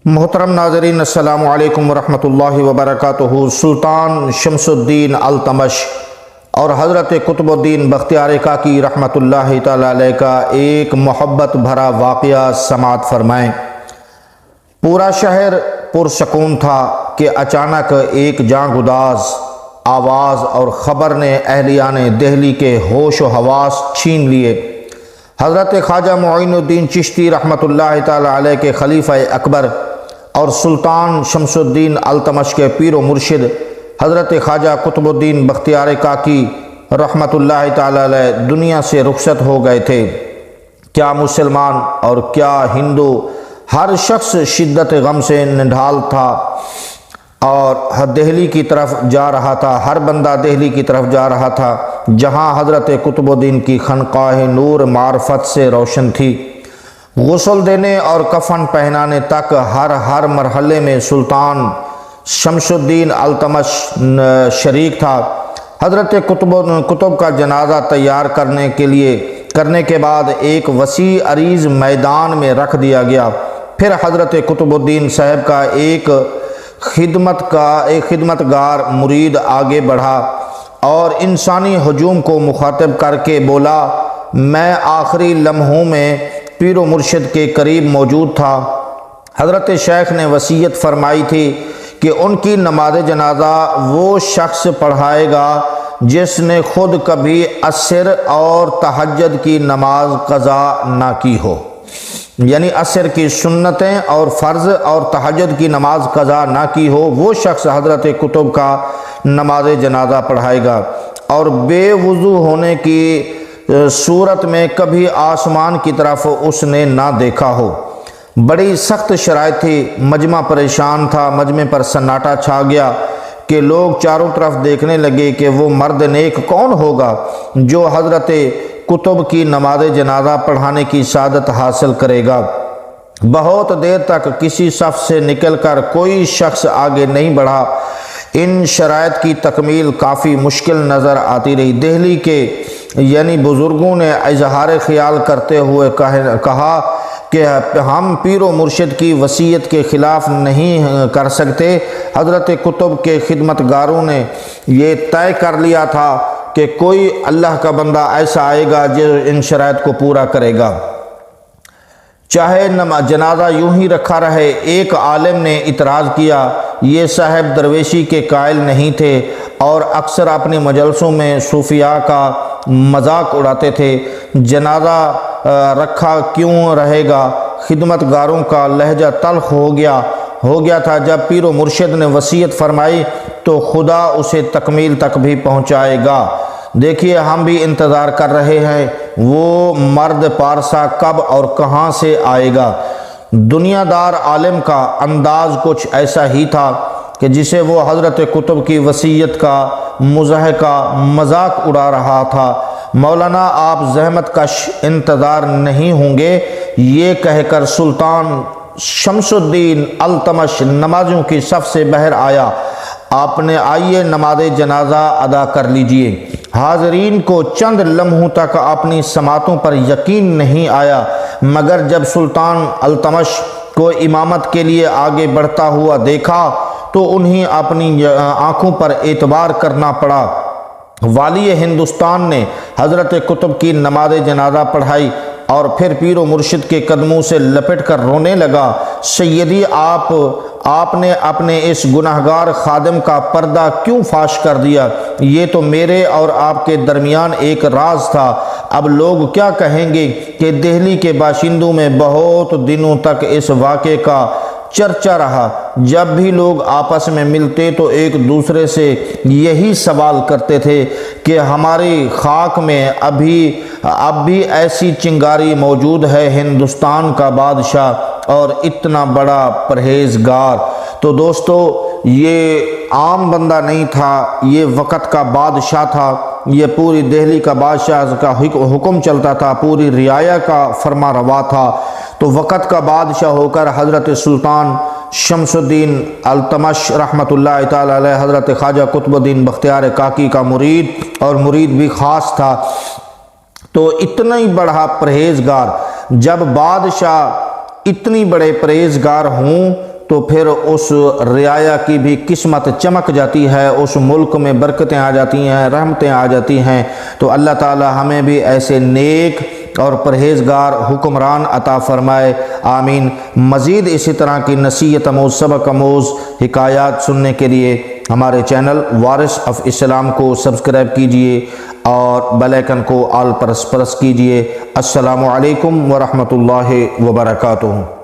محترم ناظرین، السلام علیکم ورحمۃ اللہ وبرکاتہ۔ سلطان شمس الدین التمش اور حضرت قطب الدین بختیار کاکی رحمۃ اللہ تعالیٰ علیہ کا ایک محبت بھرا واقعہ سماعت فرمائیں۔ پورا شہر پرسکون تھا کہ اچانک ایک جاں گداز آواز اور خبر نے اہلیان دہلی کے ہوش و حواس چھین لیے۔ حضرت خواجہ معین الدین چشتی رحمۃ اللہ تعالیٰ علیہ کے خلیفہ اکبر اور سلطان شمس الدین التمش کے پیر و مرشد حضرت خواجہ قطب الدین بختیار کاکی رحمۃ اللہ تعالیٰ علیہ دنیا سے رخصت ہو گئے تھے۔ کیا مسلمان اور کیا ہندو، ہر شخص شدت غم سے نڈھال تھا اور دہلی کی طرف جا رہا تھا۔ ہر بندہ دہلی کی طرف جا رہا تھا جہاں حضرت قطب الدین کی خانقاہ نور معرفت سے روشن تھی۔ غسل دینے اور کفن پہنانے تک ہر مرحلے میں سلطان شمس الدین التمش شریک تھا۔ حضرت قطب کا جنازہ تیار کرنے کے بعد ایک وسیع عریض میدان میں رکھ دیا گیا۔ پھر حضرت قطب الدین صاحب کا ایک خدمتگار مرید آگے بڑھا اور انسانی ہجوم کو مخاطب کر کے بولا، میں آخری لمحوں میں پیر و مرشد کے قریب موجود تھا۔ حضرت شیخ نے وصیت فرمائی تھی کہ ان کی نماز جنازہ وہ شخص پڑھائے گا جس نے خود کبھی عصر اور تہجد کی نماز قضا نہ کی ہو، یعنی عصر کی سنتیں اور فرض اور تہجد کی نماز قضا نہ کی ہو، وہ شخص حضرت قطب کا نماز جنازہ پڑھائے گا۔ اور بے وضو ہونے کی صورت میں کبھی آسمان کی طرف اس نے نہ دیکھا ہو۔ بڑی سخت شرائط تھی، مجمع پریشان تھا، مجمع پر سناٹا چھا گیا کہ لوگ چاروں طرف دیکھنے لگے کہ وہ مرد نیک کون ہوگا جو حضرت قطب کی نماز جنازہ پڑھانے کی سعادت حاصل کرے گا۔ بہت دیر تک کسی صف سے نکل کر کوئی شخص آگے نہیں بڑھا۔ ان شرائط کی تکمیل کافی مشکل نظر آتی رہی۔ دہلی کے یعنی بزرگوں نے اظہار خیال کرتے ہوئے کہا کہ ہم پیر و مرشد کی وصیت کے خلاف نہیں کر سکتے۔ حضرت قطب کے خدمتگاروں نے یہ طے کر لیا تھا کہ کوئی اللہ کا بندہ ایسا آئے گا جو ان شرائط کو پورا کرے گا، چاہے جنازہ یوں ہی رکھا رہے۔ ایک عالم نے اعتراض کیا، یہ صاحب درویشی کے قائل نہیں تھے اور اکثر اپنی مجلسوں میں صوفیاء کا مذاق اڑاتے تھے، جنازہ رکھا کیوں رہے گا؟ خدمتگاروں کا لہجہ تلخ ہو گیا تھا۔ جب پیر و مرشد نے وصیت فرمائی تو خدا اسے تکمیل تک بھی پہنچائے گا۔ دیکھیے ہم بھی انتظار کر رہے ہیں، وہ مرد پارسا کب اور کہاں سے آئے گا؟ دنیا دار عالم کا انداز کچھ ایسا ہی تھا کہ جسے وہ حضرت قطب کی وصیت کا مضحکہ مذاق اڑا رہا تھا۔ مولانا آپ زحمت کش انتظار نہیں ہوں گے، یہ کہہ کر سلطان شمس الدین التمش نمازوں کی صف سے باہر آیا۔ آپ نے آئیے نماز جنازہ ادا کر لیجئے۔ حاضرین کو چند لمحوں تک اپنی سماعتوں پر یقین نہیں آیا، مگر جب سلطان التمش کو امامت کے لیے آگے بڑھتا ہوا دیکھا تو انہیں اپنی آنکھوں پر اعتبار کرنا پڑا۔ والی ہندوستان نے حضرت قطب کی نماز جنازہ پڑھائی اور پھر پیر و مرشد کے قدموں سے لپٹ کر رونے لگا، سیدی آپ نے اپنے اس گناہگار خادم کا پردہ کیوں فاش کر دیا؟ یہ تو میرے اور آپ کے درمیان ایک راز تھا۔ اب لوگ کیا کہیں گے کہ دہلی کے باشندوں میں بہت دنوں تک اس واقعے کا چرچا رہا۔ جب بھی لوگ آپس میں ملتے تو ایک دوسرے سے یہی سوال کرتے تھے کہ ہماری خاک میں اب بھی ایسی چنگاری موجود ہے، ہندوستان کا بادشاہ اور اتنا بڑا پرہیزگار۔ تو دوستو، یہ عام بندہ نہیں تھا، یہ وقت کا بادشاہ تھا، یہ پوری دہلی کا بادشاہ کا حکم چلتا تھا، پوری رعایا کا فرما روا تھا۔ تو وقت کا بادشاہ ہو کر حضرت سلطان شمس الدین التمش رحمۃ اللہ تعالی علیہ حضرت خواجہ قطب الدین بختیار کاکی کا مرید اور مرید بھی خاص تھا۔ تو اتنا ہی بڑا پرہیزگار، جب بادشاہ اتنی بڑے پرہیزگار ہوں تو پھر اس رعایا کی بھی قسمت چمک جاتی ہے، اس ملک میں برکتیں آ جاتی ہیں، رحمتیں آ جاتی ہیں۔ تو اللہ تعالی ہمیں بھی ایسے نیک اور پرہیزگار حکمران عطا فرمائے، آمین۔ مزید اسی طرح کی نصیحت آموز، سبق آموز حکایات سننے کے لیے ہمارے چینل وارث آف اسلام کو سبسکرائب کیجئے اور بیل آئیکن کو آل پر پرس کیجئے۔ السلام علیکم ورحمۃ اللہ وبرکاتہ۔